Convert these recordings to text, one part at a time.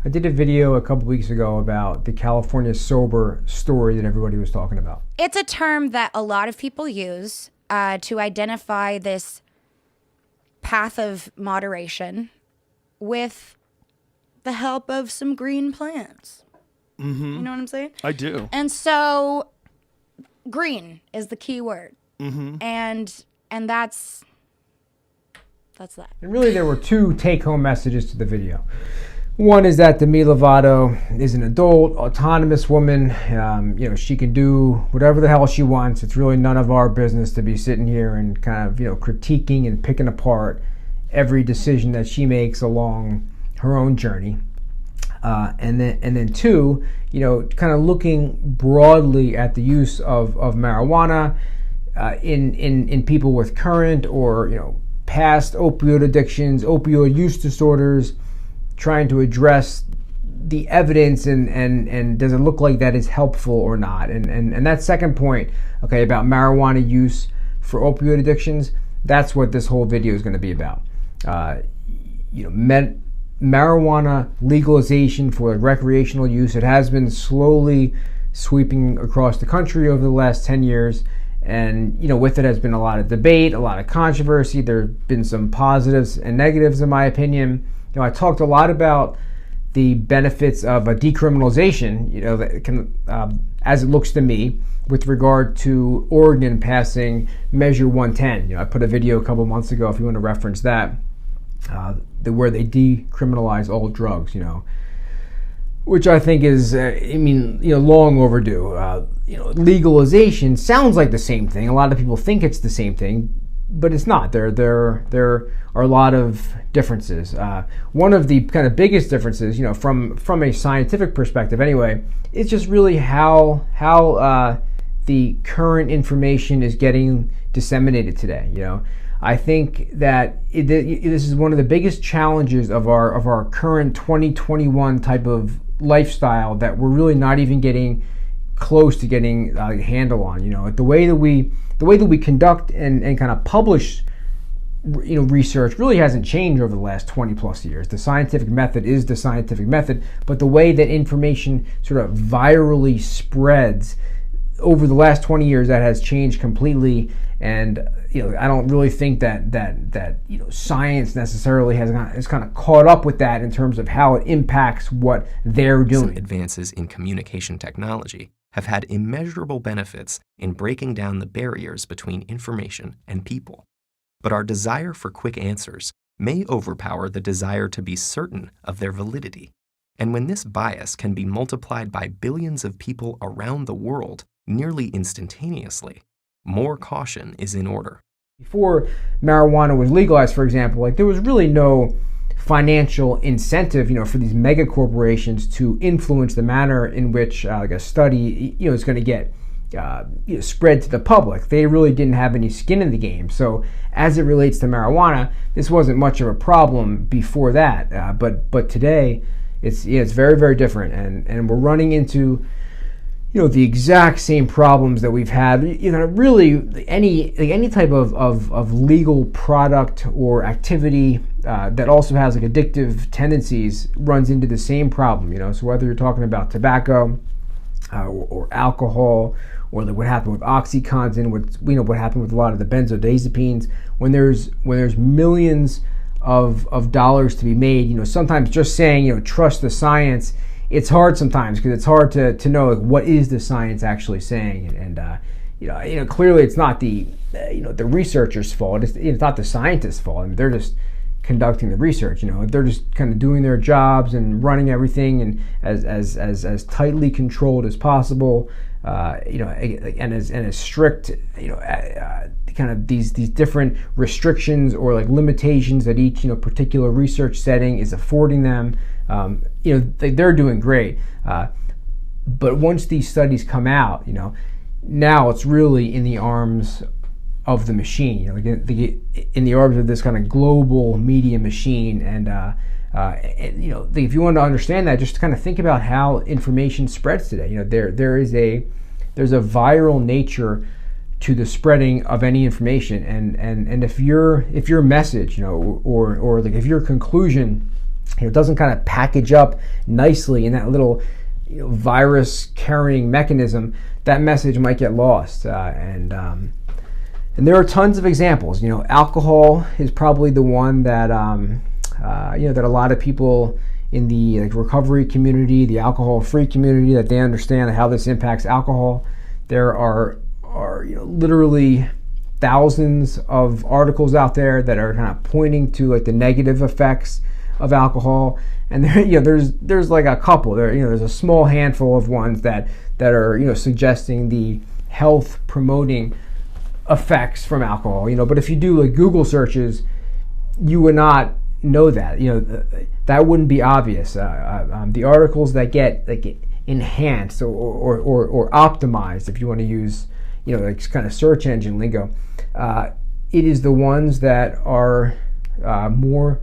I did a video a couple weeks ago about the California sober story that everybody was talking about. It's a term that a lot of people use to identify this path of moderation with the help of some green plants. Mm-hmm. You know what I'm saying? I do. And so green is the key word. Mm-hmm. And that's that. And really there were two take-home messages to the video. One is that Demi Lovato is an adult, autonomous woman. She can do whatever the hell she wants. It's really none of our business to be sitting here and kind of, critiquing and picking apart every decision that she makes along her own journey. And then two, kind of looking broadly at the use of marijuana in people with current or past opioid addictions, opioid use disorders, trying to address the evidence and does it look like that is helpful or not? And that second point, okay, about marijuana use for opioid addictions, that's what this whole video is going to be about. Marijuana legalization for recreational use, it has been slowly sweeping across the country over the last 10 years. And, with it has been a lot of debate, a lot of controversy. There have been some positives and negatives, in my opinion. I talked a lot about the benefits of a decriminalization, that can, as it looks to me, with regard to Oregon passing Measure 110. I put a video a couple months ago, if you want to reference that, where they decriminalize all drugs, which I think is, long overdue. Legalization sounds like the same thing. A lot of people think it's the same thing, but it's not. There are a lot of differences. One of the kind of biggest differences, from a scientific perspective anyway, is just really how the current information is getting disseminated today. I think that this is one of the biggest challenges of our current 2021 type of lifestyle that we're really not even getting close to getting a handle on. The way that we conduct and kind of publish research really hasn't changed over the last 20 plus years. The scientific method is the scientific method, but the way that information sort of virally spreads over the last 20 years, that has changed completely. And I don't really think that science necessarily has kind of caught up with that in terms of how it impacts what they're doing. Recent advances in communication technology have had immeasurable benefits in breaking down the barriers between information and people. But our desire for quick answers may overpower the desire to be certain of their validity. And when this bias can be multiplied by billions of people around the world nearly instantaneously, more caution is in order. Before marijuana was legalized, for example, there was really no financial incentive, for these mega corporations to influence the manner in which a study, is going to get spread to the public. They really didn't have any skin in the game. So as it relates to marijuana, this wasn't much of a problem before that. But today, it's very, very different, and we're running into the exact same problems that we've had. Really any type of legal product or activity that also has addictive tendencies runs into the same problem. So whether you're talking about tobacco or alcohol, or what happened with OxyContin, what happened with a lot of the benzodiazepines, when there's millions of dollars to be made, sometimes just saying trust the science, it's hard sometimes, because it's hard to know what is the science actually saying, and clearly it's not the researcher's fault. It's not the scientist's fault. They're just conducting the research. They're just kind of doing their jobs and running everything and as tightly controlled as possible. And as strict, kind of these different restrictions or limitations that each particular research setting is affording them. They're doing great, but once these studies come out, now it's really in the arms of the machine, in the arms of this kind of global media machine. And if you want to understand that, just kind of think about how information spreads today. There's a viral nature to the spreading of any information, and if your message, or if your conclusion it doesn't kind of package up nicely in that little virus carrying mechanism, that message might get lost. And there are tons of examples. Alcohol is probably the one that that a lot of people in the recovery community, the alcohol-free community, that they understand how this impacts alcohol. There are literally thousands of articles out there that are kind of pointing to the negative effects of alcohol, and there's like a couple. There's a small handful of ones that are suggesting the health promoting effects from alcohol. But if you do Google searches, you would not know that. That wouldn't be obvious. The articles that get enhanced or optimized, if you want to use kind of search engine lingo, it is the ones that are more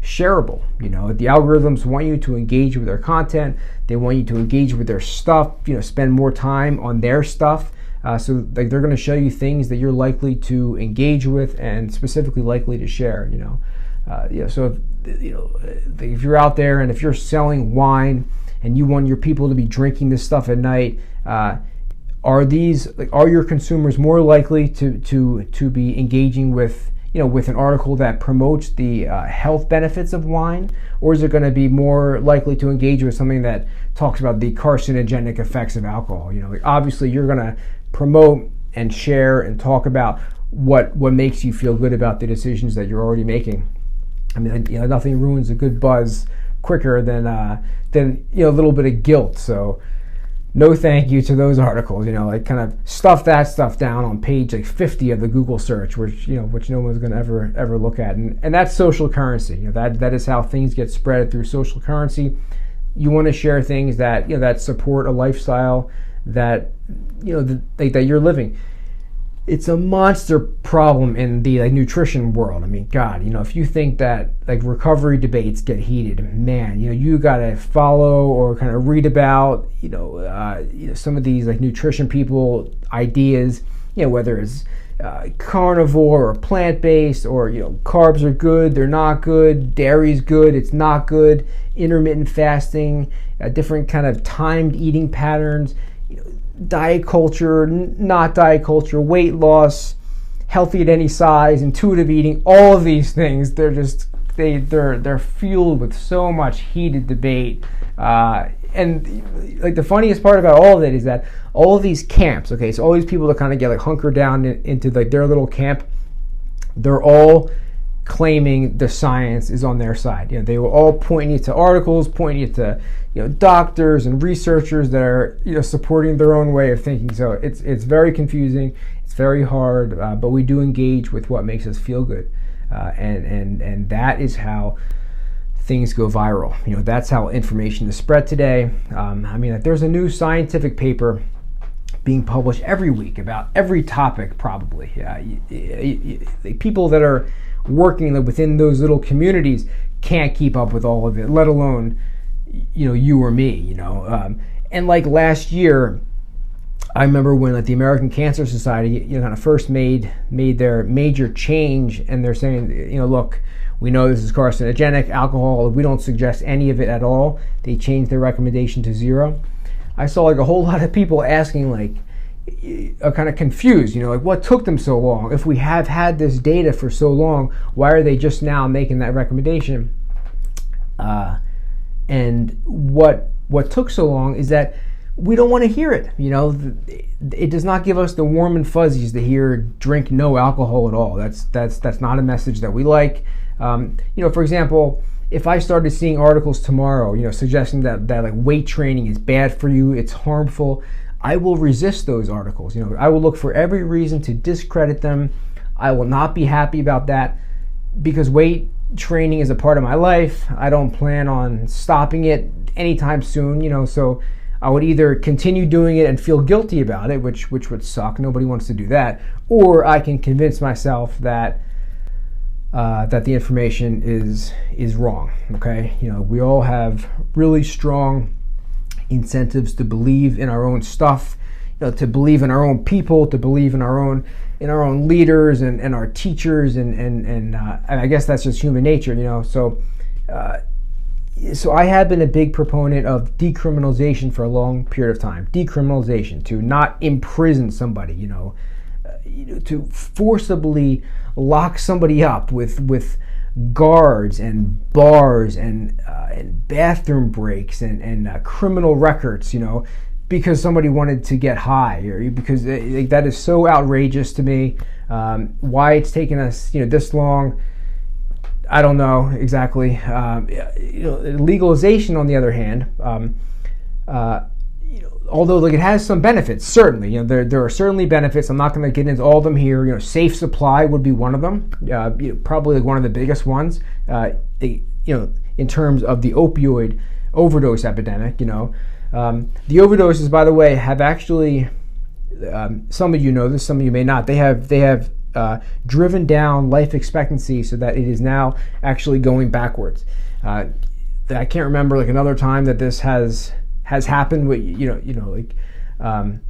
shareable. The algorithms want you to engage with their content. They want you to engage with their stuff. Spend more time on their stuff. So they're going to show you things that you're likely to engage with and specifically likely to share. So if you're out there and if you're selling wine and you want your people to be drinking this stuff at night, are your consumers more likely to be engaging with with an article that promotes the health benefits of wine, or is it going to be more likely to engage with something that talks about the carcinogenic effects of alcohol? Obviously you're going to promote and share and talk about what makes you feel good about the decisions that you're already making. I mean, nothing ruins a good buzz quicker than a little bit of guilt. So no thank you to those articles. Kind of stuff that stuff down on page 50 of the Google search, which no one's going to ever look at. And that's social currency. That is how things get spread through social currency. You want to share things that that support a lifestyle that that you're living. It's a monster problem in the nutrition world. I mean, God, if you think that recovery debates get heated, man, you gotta follow or kind of read about some of these nutrition people ideas, whether it's carnivore or plant-based, or carbs are good, they're not good, dairy's good, it's not good, intermittent fasting, different kind of timed eating patterns, diet culture, not diet culture, weight loss, healthy at any size, intuitive eating, all of these things, they're fueled with so much heated debate. And the funniest part about all of it is that all of these camps, okay, so all these people that kind of get hunker down into their little camp, they're all claiming the science is on their side. They will all point you to articles, point you to doctors and researchers that are supporting their own way of thinking. So it's very confusing. It's very hard, but we do engage with what makes us feel good, and that is how things go viral. That's how information is spread today. There's a new scientific paper being published every week about every topic, probably. People that are working within those little communities can't keep up with all of it, let alone you or me. And last year, I remember when the American Cancer Society kind of first made their major change, and they're saying, look, we know this is carcinogenic, alcohol, we don't suggest any of it at all. They changed their recommendation to 0. I saw a whole lot of people asking kind of confused, what took them so long? If we have had this data for so long, why are they just now making that recommendation? And what took so long is that we don't want to hear it. It does not give us the warm and fuzzies to hear drink no alcohol at all. That's not a message that we like. For example, if I started seeing articles tomorrow, suggesting that weight training is bad for you, it's harmful, I will resist those articles. I will look for every reason to discredit them. I will not be happy about that because weight training is a part of my life. I don't plan on stopping it anytime soon, so I would either continue doing it and feel guilty about it, which would suck. Nobody wants to do that. Or I can convince myself that the information is wrong. Okay, we all have really strong incentives to believe in our own stuff, to believe in our own people, to believe in our own leaders and our teachers, and I guess that's just human nature. So so I have been a big proponent of decriminalization for a long period of time. Decriminalization, to not imprison somebody, to forcibly lock somebody up with guards and bars and bathroom breaks and criminal records, because somebody wanted to get high, or because that is so outrageous to me. Why it's taken us, this long, I don't know exactly. Legalization, on the other hand, although it has some benefits, certainly, there are certainly benefits. I'm not going to get into all of them here. Safe supply would be one of them, probably one of the biggest ones. In terms of the opioid overdose epidemic, the overdoses, by the way, have actually, some of you know this, some of you may not. They have driven down life expectancy so that it is now actually going backwards. I can't remember another time that this has happened.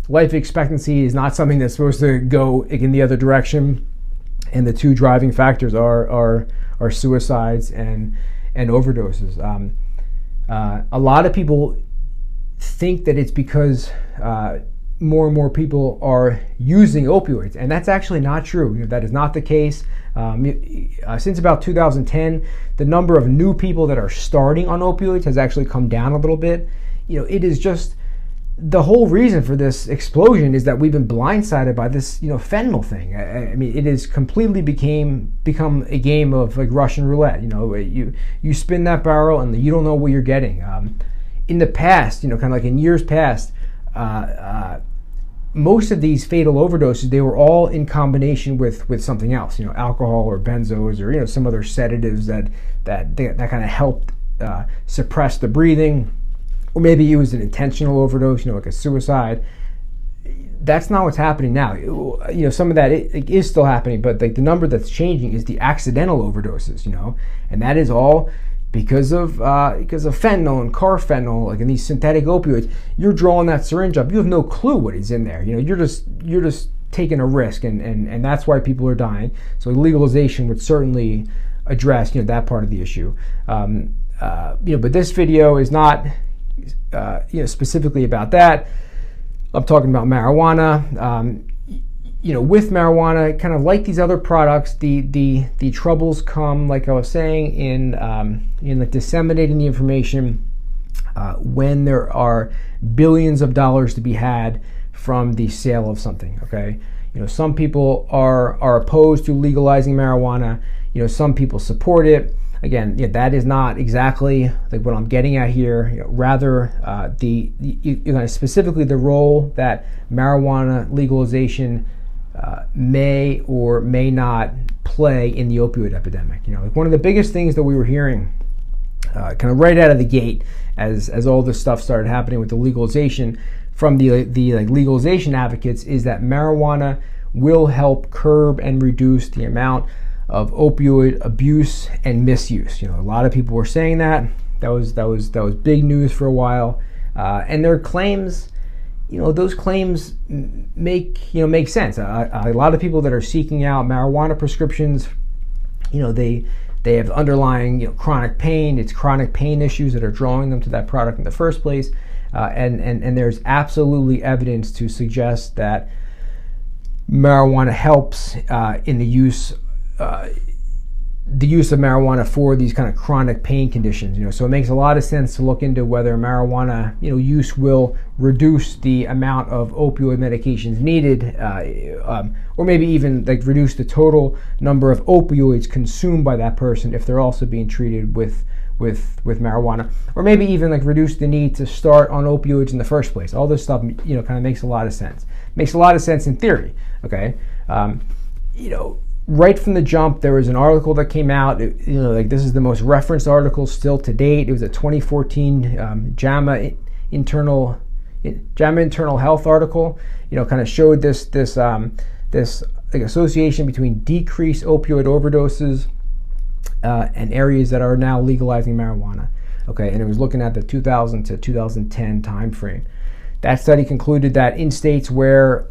Life expectancy is not something that's supposed to go in the other direction, and the two driving factors are suicides and overdoses. A lot of people think that it's because more and more people are using opioids, and that's actually not true. That is not the case. Since about 2010, the number of new people that are starting on opioids has actually come down a little bit. It is just, the whole reason for this explosion is that we've been blindsided by this, fentanyl thing. I mean, it has completely become a game of Russian roulette. You spin that barrel and you don't know what you're getting. In the past, kind of in years past, most of these fatal overdoses, they were all in combination with something else, alcohol or benzos or some other sedatives that kind of helped suppress the breathing, or maybe it was an intentional overdose, like a suicide. That's not what's happening now. Some of that it is still happening, but the number that's changing is the accidental overdoses, and that is all because of fentanyl and carfentanil, in these synthetic opioids. You're drawing that syringe up, you have no clue what is in there. You're just taking a risk, and that's why people are dying. So legalization would certainly address that part of the issue. But this video is not specifically about that. I'm talking about marijuana. With marijuana, kind of like these other products, the troubles come, like I was saying, in disseminating the information when there are billions of dollars to be had from the sale of something. Okay, some people are opposed to legalizing marijuana. Some people support it. Again, that is not exactly what I'm getting at here. Rather, specifically the role that marijuana legalization may or may not play in the opioid epidemic. One of the biggest things that we were hearing kind of right out of the gate as all this stuff started happening with the legalization from the legalization advocates is that marijuana will help curb and reduce the amount of opioid abuse and misuse. A lot of people were saying that. That was big news for a while, and their claims, those claims make sense. A lot of people that are seeking out marijuana prescriptions, they have underlying chronic pain. It's chronic pain issues that are drawing them to that product in the first place, and there's absolutely evidence to suggest that marijuana helps in the use of marijuana for these kind of chronic pain conditions. So it makes a lot of sense to look into whether marijuana use will reduce the amount of opioid medications needed, or maybe even reduce the total number of opioids consumed by that person if they're also being treated with marijuana, or maybe even reduce the need to start on opioids in the first place. All this stuff kind of makes a lot of sense. Makes a lot of sense in theory. Okay, right from the jump, there was an article that came out. This is the most referenced article still to date. It was a 2014 JAMA Internal Health article. Kind of showed this association between decreased opioid overdoses and areas that are now legalizing marijuana. Okay, and it was looking at the 2000 to 2010 time frame. That study concluded that in states where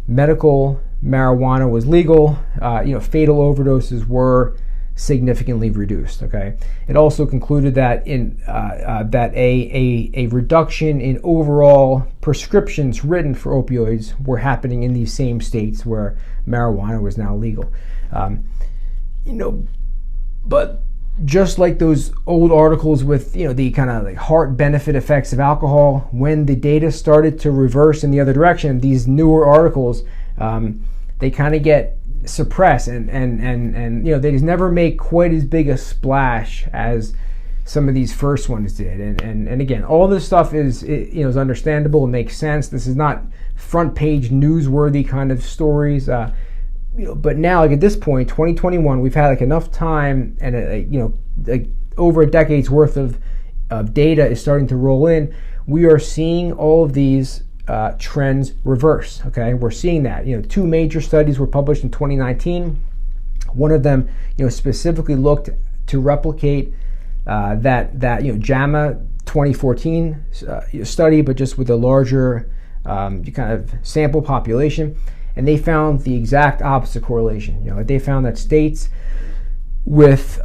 medical marijuana was legal, fatal overdoses were significantly reduced. Okay, it also concluded that that a reduction in overall prescriptions written for opioids were happening in these same states where marijuana was now legal. But just like those old articles with the kind of like heart benefit effects of alcohol, when the data started to reverse in the other direction, these newer articles they kind of get suppressed and they just never make quite as big a splash as some of these first ones did. And again, all this stuff is understandable and makes sense. This is not front page newsworthy kind of stories. But now, like at this point, 2021, we've had like enough time, and over a decade's worth of data is starting to roll in. We are seeing all of these trends reverse. Okay, we're seeing that. Two major studies were published in 2019. One of them, specifically looked to replicate that JAMA 2014 study, but just with a larger kind of sample population. And they found the exact opposite correlation. They found that states with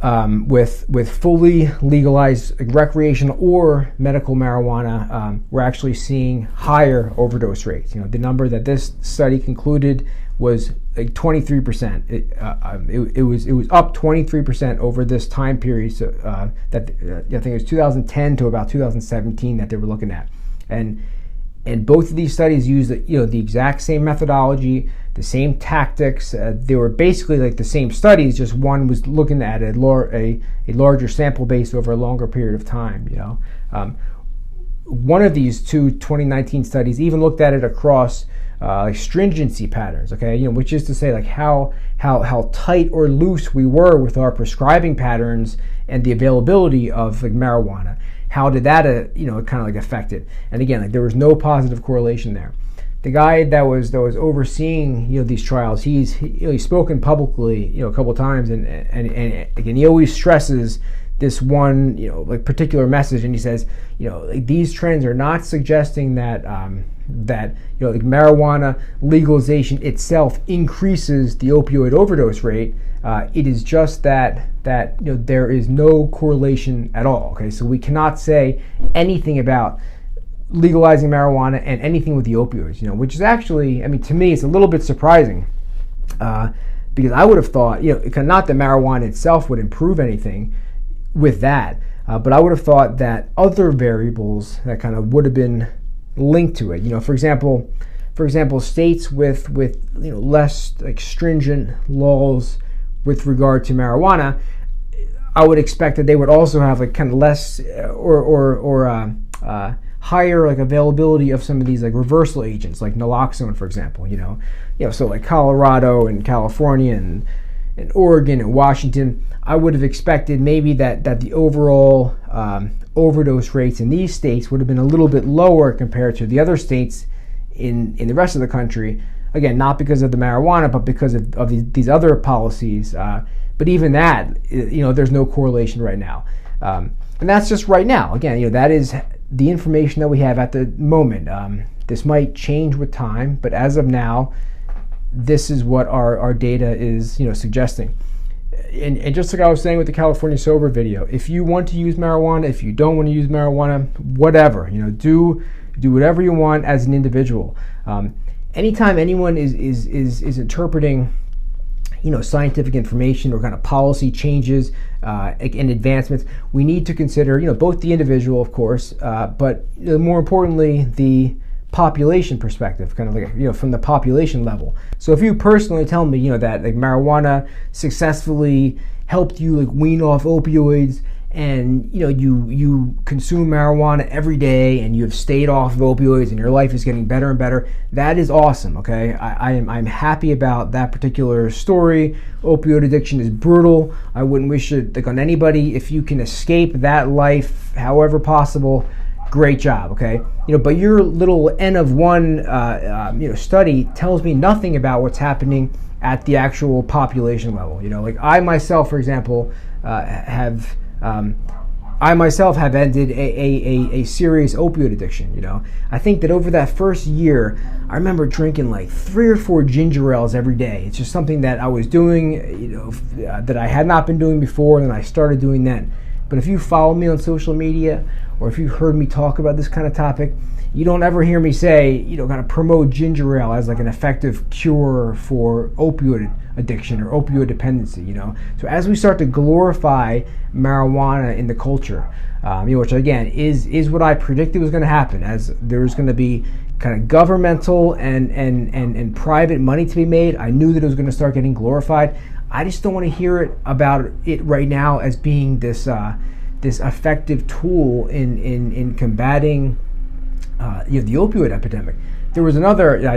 fully legalized recreational or medical marijuana were actually seeing higher overdose rates. The number that this study concluded was like 23%. It was up 23% over this time period. So I think it was 2010 to about 2017 that they were looking at, and both of these studies used the exact same methodology, the same tactics. They were basically like the same studies, just one was looking at a larger sample base over a longer period of time. One of these two 2019 studies even looked at it across like stringency patterns. Okay, which is to say like how tight or loose we were with our prescribing patterns and the availability of like marijuana. How did that, kind of like affect it? And again, like there was no positive correlation there. The guy that was overseeing, these trials, he's spoken publicly, a couple of times, and again, he always stresses this one, like particular message, and he says, like these trends are not suggesting that like marijuana legalization itself increases the opioid overdose rate. It is just that there is no correlation at all. Okay, so we cannot say anything about legalizing marijuana and anything with the opioids. Which is actually, to me, it's a little bit surprising because I would have thought, not that marijuana itself would improve anything with that, but I would have thought that other variables that kind of would have been linked to it. For example, states with less like stringent laws with regard to marijuana, I would expect that they would also have like kind of less or higher like availability of some of these like reversal agents, like naloxone, for example. So like Colorado and California and Oregon and Washington, I would have expected maybe that the overall overdose rates in these states would have been a little bit lower compared to the other states in the rest of the country. Again, not because of the marijuana, but because of these other policies. But even that, there's no correlation right now. And that's just right now. Again, that is the information that we have at the moment. This might change with time, but as of now, this is what our data is, suggesting. And just like I was saying with the California Sober video, if you want to use marijuana, if you don't want to use marijuana, whatever, do whatever you want as an individual. Anytime anyone is interpreting, scientific information or kind of policy changes and advancements, we need to consider, both the individual, of course, but more importantly, the population perspective, kind of like, from the population level. So if you personally tell me, that like marijuana successfully helped you like wean off opioids, and you consume marijuana every day and you have stayed off of opioids and your life is getting better and better, that is awesome. Okay, I'm happy about that particular story. Opioid addiction is brutal. I wouldn't wish it like on anybody. If you can escape that life however possible, great job. Okay, but your little N of one study tells me nothing about what's happening at the actual population level. Like I myself, for example, have I myself have ended a serious opioid addiction. I think that over that first year, I remember drinking like 3 or 4 ginger ales every day. It's just something that I was doing, that I had not been doing before, and I started doing then. But if you follow me on social media, or if you've heard me talk about this kind of topic, you don't ever hear me say, kind of promote ginger ale as like an effective cure for opioid addiction or opioid dependency, So as we start to glorify marijuana in the culture, which again is what I predicted was going to happen, as there's going to be kind of governmental and private money to be made. I knew that it was going to start getting glorified. I just don't want to hear it about it right now as being this effective tool in combating the opioid epidemic. There was another,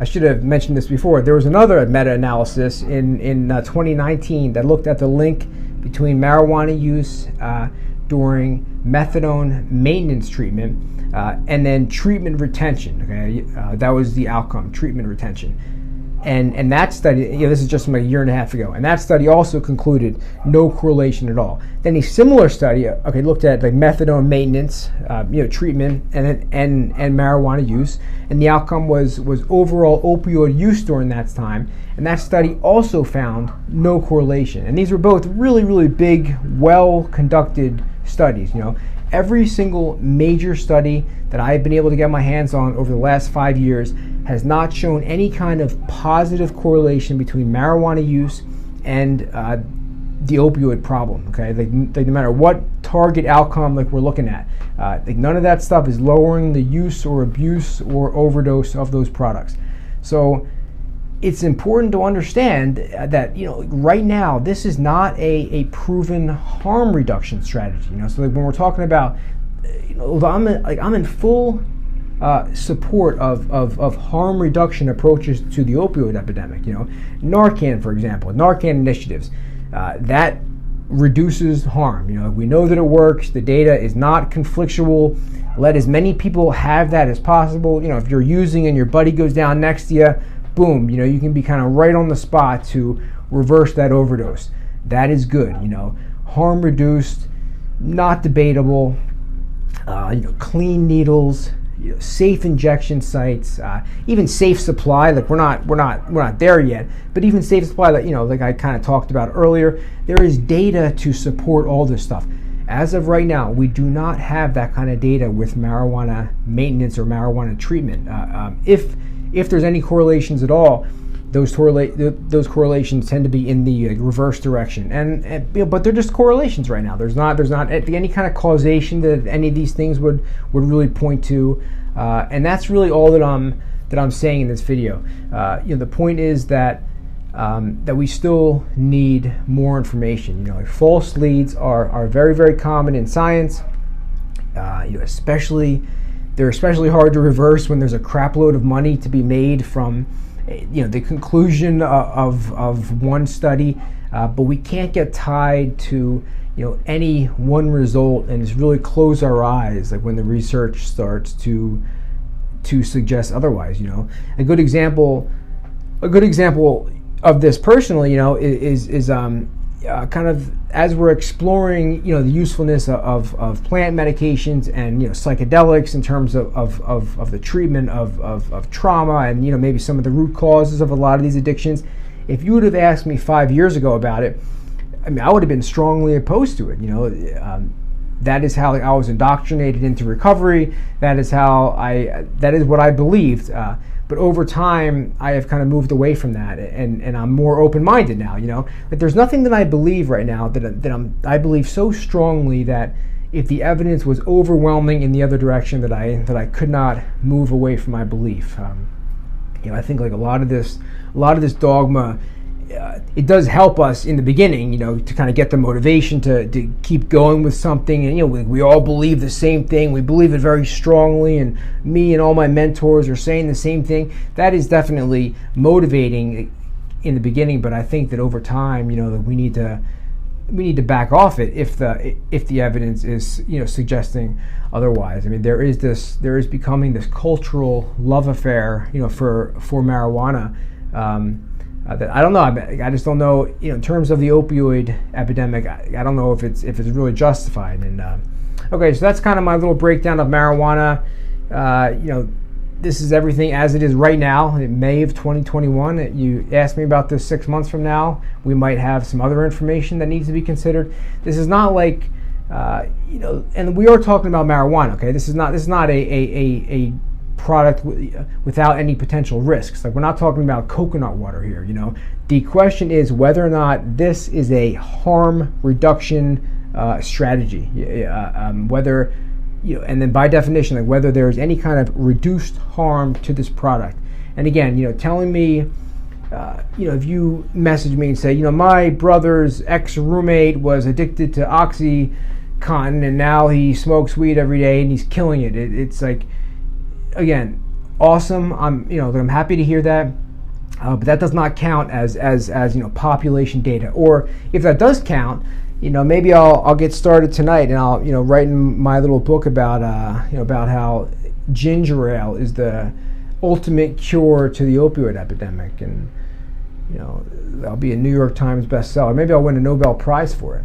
I should have mentioned this before, there was another meta-analysis in 2019 that looked at the link between marijuana use during methadone maintenance treatment and then treatment retention. Okay, that was the outcome, treatment retention. And that study, this is just from a year and a half ago, and that study also concluded no correlation at all. Then a similar study, looked at like methadone maintenance, treatment, and marijuana use, and the outcome was overall opioid use during that time. And that study also found no correlation. And these were both really, really big, well-conducted studies. Every single major study that I have been able to get my hands on over the last 5 years has not shown any kind of positive correlation between marijuana use and the opioid problem. Okay, no matter what target outcome we're looking at, none of that stuff is lowering the use or abuse or overdose of those products. So it's important to understand that right now this is not a proven harm reduction strategy. So when we're talking about, I'm in full support of harm reduction approaches to the opioid epidemic. Narcan, for example, Narcan initiatives that reduces harm. We know that it works. The data is not conflictual. Let as many people have that as possible. If you're using and your buddy goes down next to you, boom, you can be kind of right on the spot to reverse that overdose. That is good, harm reduced, not debatable, clean needles, safe injection sites, even safe supply. We're not there yet, but even safe supply, like I kind of talked about earlier, there is data to support all this stuff. As of right now, we do not have that kind of data with marijuana maintenance or marijuana treatment. If there's any correlations at all, those correlations tend to be in the reverse direction, but they're just correlations right now. There's not any kind of causation that any of these things would really point to, and that's really all that I'm saying in this video. The point is that we still need more information. False leads are very, very common in science, They're especially hard to reverse when there's a crap load of money to be made from the conclusion of one study, but we can't get tied to any one result and just really close our eyes when the research starts to suggest otherwise. A good example of this personally, is kind of as we're exploring, the usefulness of plant medications and psychedelics in terms of the treatment of trauma and maybe some of the root causes of a lot of these addictions. If you would have asked me 5 years ago about it, I would have been strongly opposed to it. That is how I was indoctrinated into recovery. That is what I believed. But over time, I have kind of moved away from that, and I'm more open-minded now. But there's nothing that I believe right now I believe so strongly that if the evidence was overwhelming in the other direction, that I could not move away from my belief. I think a lot of this dogma, it does help us in the beginning, to kind of get the motivation to keep going with something. And, we all believe the same thing. We believe it very strongly. And me and all my mentors are saying the same thing. That is definitely motivating in the beginning. But I think that over time, that we need to back off it if the evidence is, suggesting otherwise. There is becoming this cultural love affair, for marijuana. I don't know. I just don't know. In terms of the opioid epidemic, I don't know if it's really justified. And okay, so that's kind of my little breakdown of marijuana. This is everything as it is right now, in May of 2021. You asked me about this 6 months from now. We might have some other information that needs to be considered. This is not like, and we are talking about marijuana. Okay, this is not a product without any potential risks. Like, we're not talking about coconut water here. The question is whether or not this is a harm reduction strategy. Whether and then by definition, like whether there's any kind of reduced harm to this product. And again, telling me, if you message me and say, my brother's ex-roommate was addicted to OxyContin and now he smokes weed every day and he's killing it. It's like, again, awesome. I'm happy to hear that, but that does not count as population data. Or if that does count, maybe I'll get started tonight and I'll write in my little book about about how ginger ale is the ultimate cure to the opioid epidemic, and I'll be a New York Times bestseller. Maybe I'll win a Nobel Prize for it.